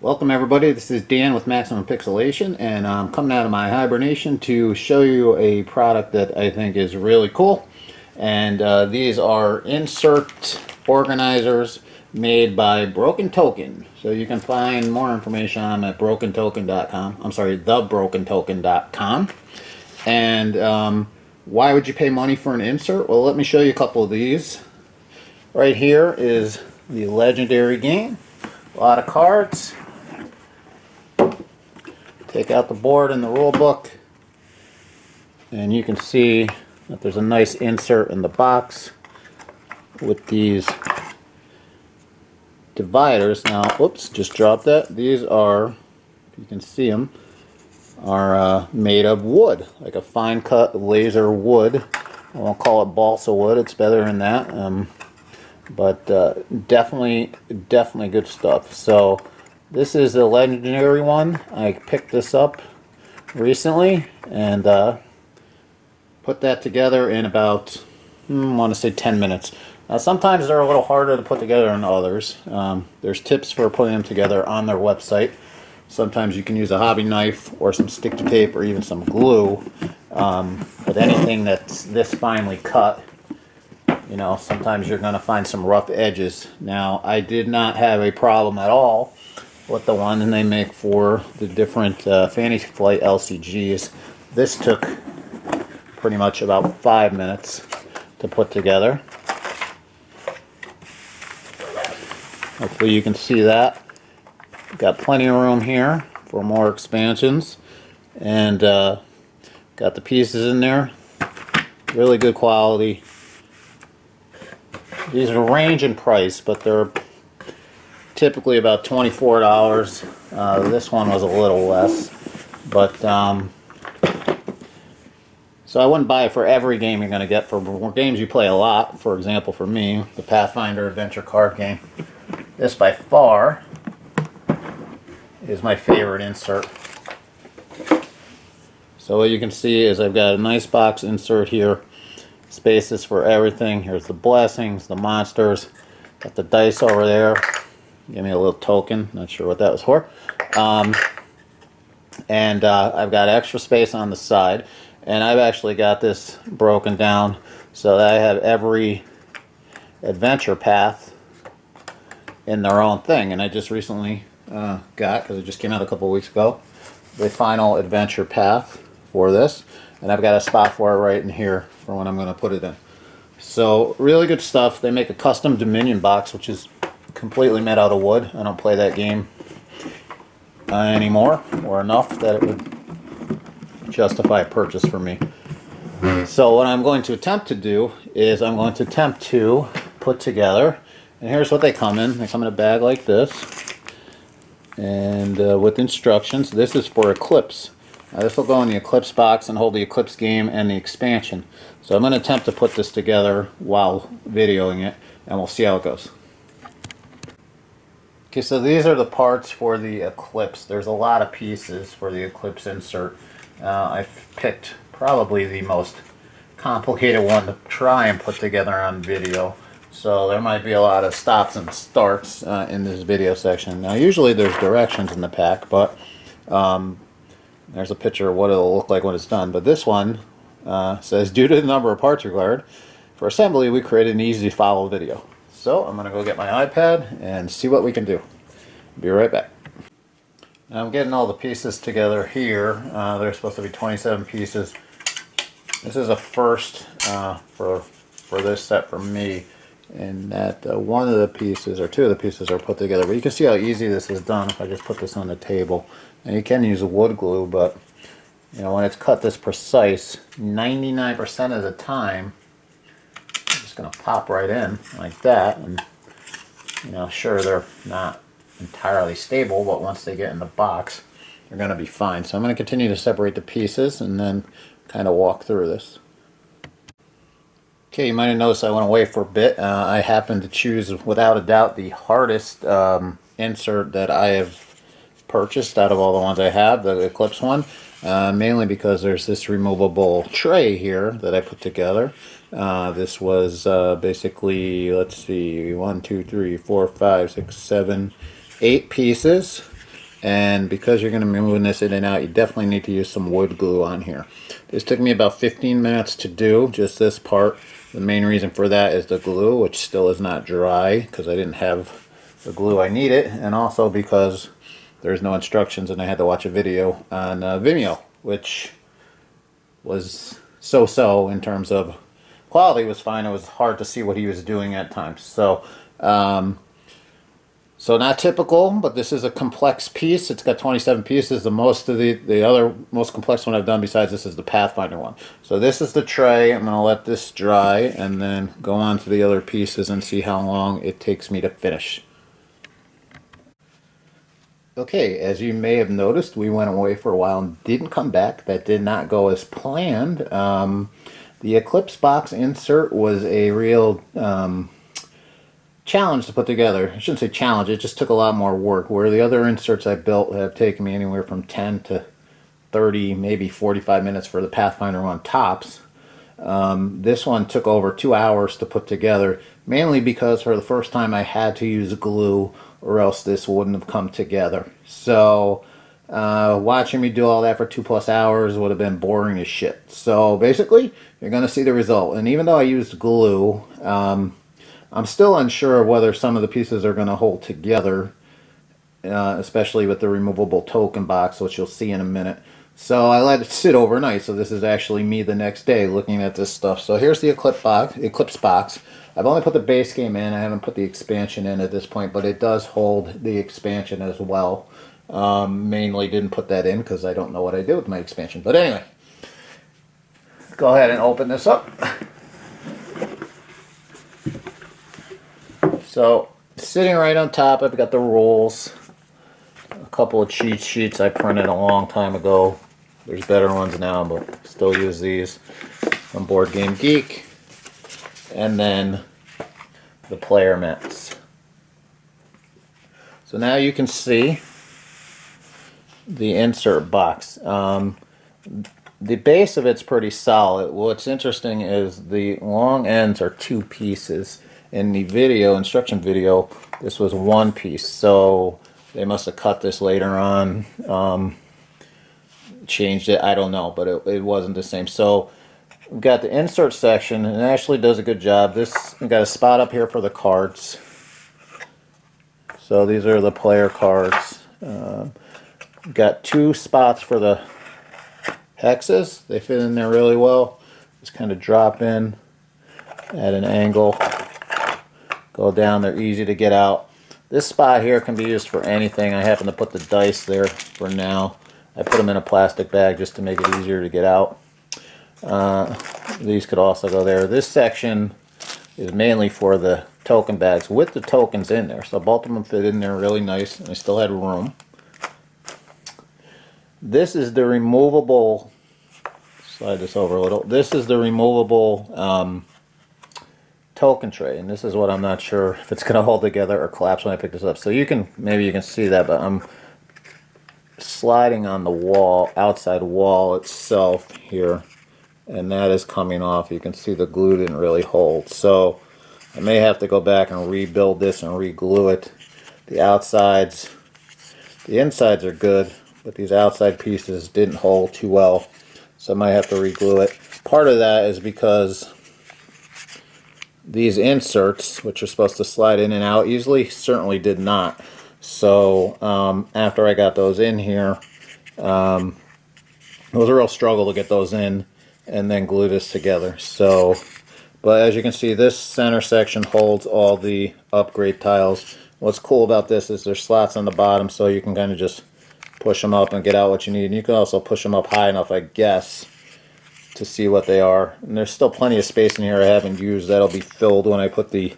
Welcome everybody, this is Dan with Maximum Pixelation, and I'm coming out of my hibernation to show you a product that I think is really cool. And these are insert organizers made by Broken Token. So you can find more information on them at brokentoken.com. I'm sorry, thebrokentoken.com. And why would you pay money for an insert? Well, let me show you a couple of these. Right here is the legendary game. A lot of cards. Take out the board and the rule book, and you can see that there's a nice insert in the box with these dividers. Now, oops, just dropped that. These are, if you can see them, are made of wood, like a fine cut laser wood. I won't call it balsa wood, it's better than that, but definitely good stuff. So this is a legendary one. I picked this up recently and put that together in about, I want to say 10 minutes. Now sometimes they're a little harder to put together than others. There's tips for putting them together on their website. Sometimes you can use a hobby knife or some sticky tape or even some glue. But anything that's this finely cut, you know, sometimes you're going to find some rough edges. Now, I did not have a problem at all with the one they make for the different Fantasy Flight LCGs. This took pretty much about 5 minutes to put together. Hopefully you can see that. Got plenty of room here for more expansions, and got the pieces in there. Really good quality. These are range in price, but they're typically about $24. This one was a little less, but so I wouldn't buy it for every game you're going to get. For games you play a lot, for example, for me, the Pathfinder adventure card game, this by far is my favorite insert. So what you can see is I've got a nice box insert here. Spaces for everything. Here's the blessings, the monsters. Got the dice over there. Give me a little token. Not sure what that was for. And I've got extra space on the side. And I've actually got this broken down so that I have every adventure path in their own thing. And I just recently got, because it just came out a couple weeks ago, the final adventure path for this. And I've got a spot for it right in here for when I'm going to put it in. So really good stuff. They make a custom Dominion box, which is completely made out of wood. I don't play that game anymore, or enough that it would justify a purchase for me. So what I'm going to attempt to do is I'm going to attempt to put together, and here's what they come in. They come in a bag like this, and with instructions. This is for Eclipse. Now this will go in the Eclipse box and hold the Eclipse game and the expansion. So I'm going to attempt to put this together while videoing it, and we'll see how it goes. Okay, so these are the parts for the Eclipse. There's a lot of pieces for the Eclipse insert. I've picked probably the most complicated one to try and put together on video. So there might be a lot of stops and starts in this video section. Now usually there's directions in the pack, but there's a picture of what it'll look like when it's done. But this one says, due to the number of parts required for assembly, we created an easy to follow video. So I'm going to go get my iPad and see what we can do. Be right back. Now I'm getting all the pieces together here. There's supposed to be 27 pieces. This is a first for this set for me, in that one of the pieces, or two of the pieces, are put together. But you can see how easy this is done if I just put this on the table. And you can use a wood glue, but you know, when it's cut this precise, 99% of the time, it's just going to pop right in like that. And you know, sure, they're not entirely stable, but once they get in the box, they're going to be fine. So I'm going to continue to separate the pieces and then kind of walk through this. Okay, you might have noticed I went away for a bit. I happened to choose, without a doubt, the hardest insert that I have purchased out of all the ones I have, the Eclipse one, mainly because there's this removable tray here that I put together. This was basically, let's see, 1, 2, 3, 4, 5, 6, 7, 8 pieces. And because you're going to be moving this in and out, you definitely need to use some wood glue on here. This took me about 15 minutes to do, just this part. The main reason for that is the glue, which still is not dry because I didn't have the glue I needed, and also because there's no instructions and I had to watch a video on Vimeo, which was so-so in terms of quality. Was fine. It was hard to see what he was doing at times. So so not typical, but this is a complex piece. It's got 27 pieces. The most of the other most complex one I've done besides this is the Pathfinder one. So this is the tray. I'm going to let this dry and then go on to the other pieces and see how long it takes me to finish. Okay, as you may have noticed, we went away for a while and didn't come back. That did not go as planned. The Eclipse box insert was a real challenge to put together. I shouldn't say challenge, it just took a lot more work. Where the other inserts I built have taken me anywhere from 10 to 30, maybe 45 minutes for the Pathfinder one tops. This one took over 2 hours to put together, mainly because for the first time I had to use glue or else this wouldn't have come together. So watching me do all that for 2+ hours would have been boring as shit. So basically, you're going to see the result. And even though I used glue, I'm still unsure of whether some of the pieces are going to hold together, especially with the removable token box, which you'll see in a minute. So I let it sit overnight, so this is actually me the next day looking at this stuff. So here's the Eclipse box. I've only put the base game in, I haven't put the expansion in at this point, but it does hold the expansion as well. Mainly didn't put that in because I don't know what I did with my expansion. But anyway, go ahead and open this up. So, sitting right on top, I've got the rules, a couple of cheat sheets I printed a long time ago. There's better ones now, but still use these on Board Game Geek. And then the player mats. So now you can see the insert box. The base of it's pretty solid. What's interesting is the long ends are 2 pieces. In the video, instruction video, this was 1 piece, so they must have cut this later on, changed it, I don't know, but it wasn't the same. So we've got the insert section, and it actually does a good job. We've got a spot up here for the cards. So these are the player cards. We've got 2 spots for the hexes. They fit in there really well. Just kind of drop in at an angle. Go down, they're easy to get out. This spot here can be used for anything. I happen to put the dice there for now. I put them in a plastic bag just to make it easier to get out. These could also go there. This section is mainly for the token bags with the tokens in there. So both of them fit in there really nice, and I still had room. This is the removable, slide this over a little. This is the removable token tray, and this is what I'm not sure if it's going to hold together or collapse when I pick this up. So maybe you can see that, but I'm sliding on the wall, outside wall itself here, and that is coming off. You can see the glue didn't really hold, so I may have to go back and rebuild this and re-glue it. The insides are good, but these outside pieces didn't hold too well, so I might have to re-glue it. Part of that is because these inserts, which are supposed to slide in and out easily, certainly did not. So after I got those in here, it was a real struggle to get those in and then glue this together. So, but as you can see, this center section holds all the upgrade tiles. What's cool about this is there's slots on the bottom, so you can kind of just push them up and get out what you need. And you can also push them up high enough, I guess, to see what they are. And there's still plenty of space in here I haven't used. That'll be filled when I put the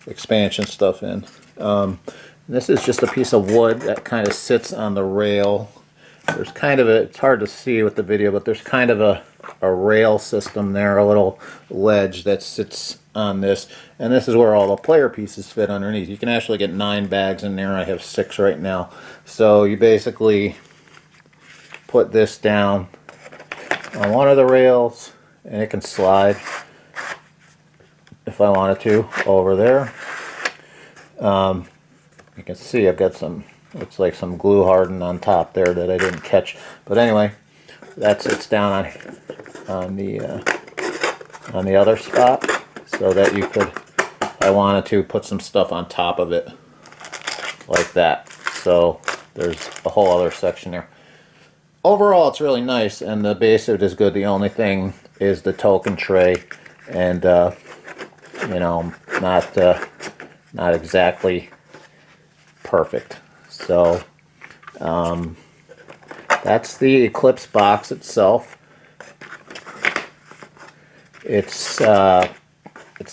expansion stuff in. This is just a piece of wood that kind of sits on the rail. There's kind of it's hard to see with the video, but there's kind of a rail system there, a little ledge that sits on this. And this is where all the player pieces fit underneath. You can actually get 9 bags in there. I have 6 right now. So you basically put this down on one of the rails, and it can slide if I wanted to over there. You can see I've got some Looks like some glue hardened on top there that I didn't catch. But anyway, that sits down on the other spot, so that you could, if I wanted to, put some stuff on top of it like that. So there's a whole other section there. Overall, it's really nice, and the base of it is good. The only thing is the token tray, and you know, not exactly perfect. So that's the Eclipse box itself. It's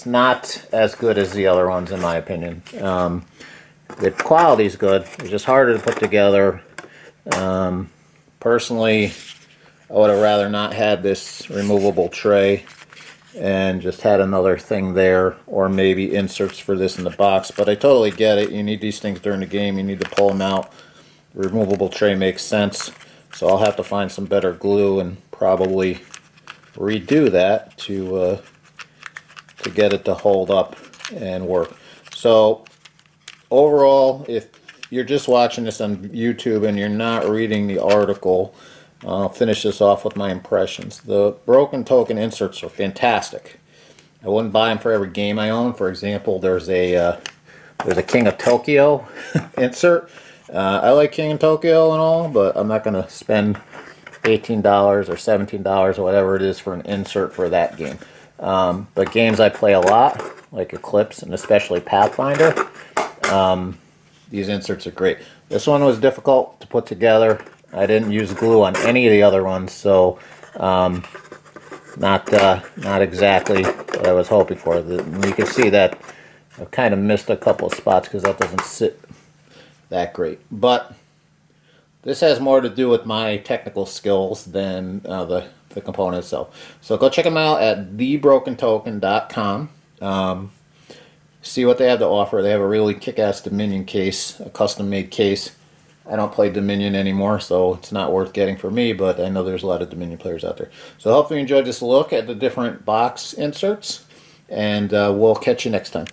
not as good as the other ones, in my opinion. The quality's good. It's just harder to put together. Personally, I would have rather not had this removable tray and just had another thing there, or maybe inserts for this in the box. But I totally get it. You need these things during the game. You need to pull them out. The removable tray makes sense. So I'll have to find some better glue and probably redo that to get it to hold up and work. So overall, if you're just watching this on YouTube and you're not reading the article, I'll finish this off with my impressions. The broken token inserts are fantastic. I wouldn't buy them for every game I own. For example, there's a King of Tokyo insert. I like King of Tokyo and all, but I'm not going to spend $18 or $17 or whatever it is for an insert for that game. But games I play a lot, like Eclipse and especially Pathfinder, these inserts are great. This one was difficult to put together. I didn't use glue on any of the other ones, so not exactly what I was hoping for. You can see that I've kind of missed a couple of spots because that doesn't sit that great. But this has more to do with my technical skills than the component itself. So go check them out at thebrokentoken.com. See what they have to offer. They have a really kick-ass Dominion case, a custom-made case. I don't play Dominion anymore, so it's not worth getting for me, but I know there's a lot of Dominion players out there. So hopefully you enjoyed this look at the different box inserts, and we'll catch you next time.